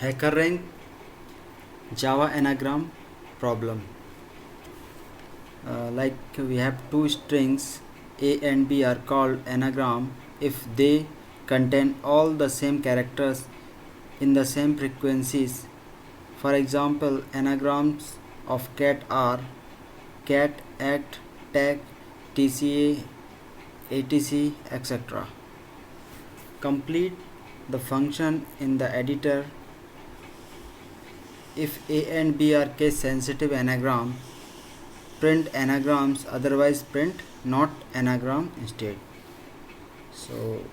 HackerRank Java Anagram problem. Like we have two strings A and B are called anagram if they contain all the same characters in the same frequencies. For example, anagrams of cat are cat, act, tag, TCA, ATC, etc. Complete the function in the editor. If A and B are case sensitive anagram, print anagrams, otherwise print not anagram instead. So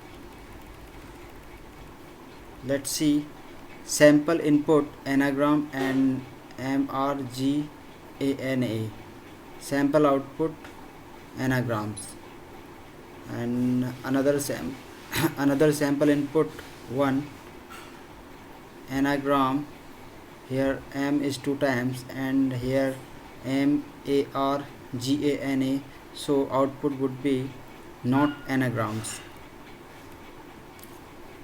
let's see sample input anagram and MRGANA, sample output anagrams, and another sample input 1 anagram. Here M is 2 times and here MARGANA, so output would be not anagrams.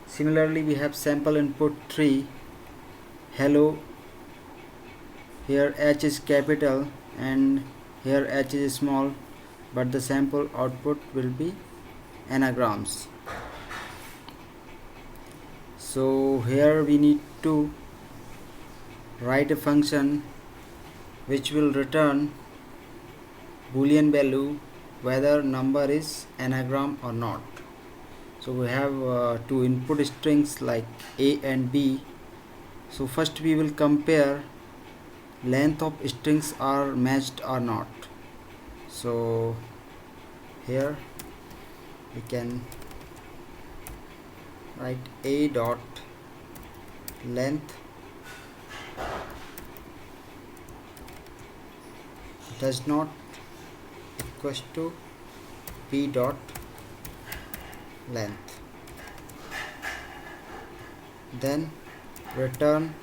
Similarly, we have sample input 3 hello. Here H is capital and here H is small, but the sample output will be anagrams. So here we need to write a function which will return boolean value whether number is anagram or not. So we have two input strings like A and B. So first we will compare length of strings are matched or not. So here we can write A dot length does not equals to B dot length, then return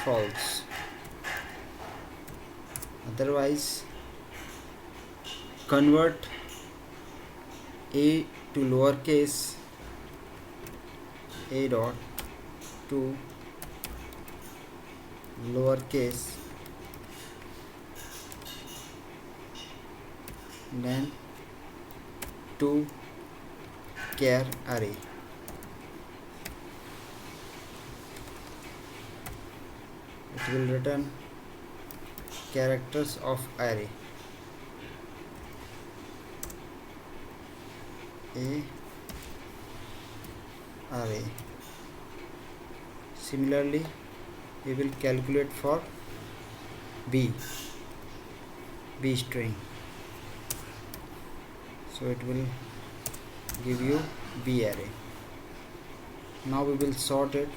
false, otherwise convert A to lowercase a dot to lowercase, then to char array. It will return characters of array a array. Similarly, we will calculate for B string, so it will give you B array. Now we will sort it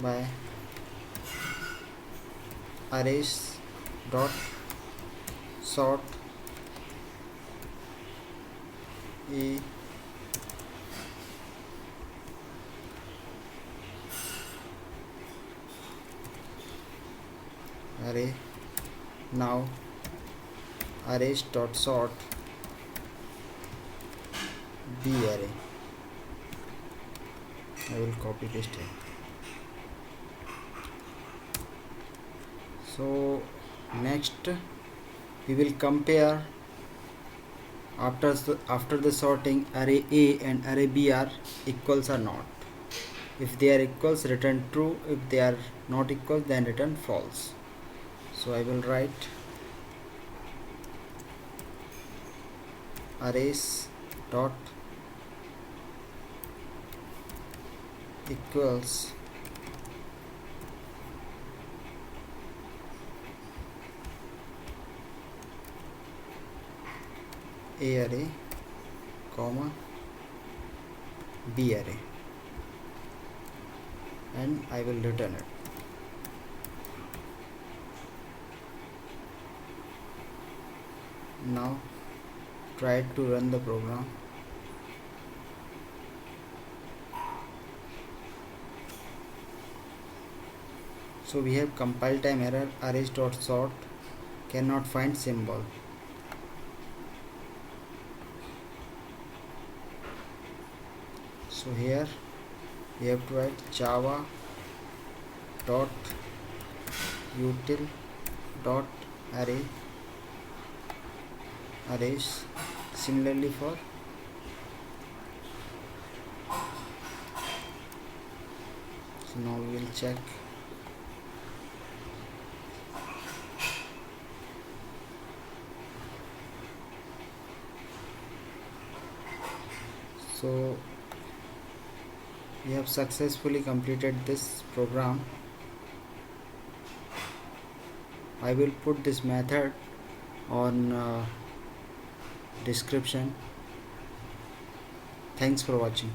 by arrays dot sort a array. Now arrays dot sort B array. I will copy paste it. So next we will compare after the sorting array A and array B are equals or not. If they are equals, return true. If they are not equal, then return false. So I will write arrays dot equals A array comma B array, and I will return it. Now try to run the program. So we have compile time error, arrays dot sort cannot find symbol. So here we have to write java dot util dot arrays. Similarly for so now we will check. So we have successfully completed this program. I will put this method on description. Thanks for watching.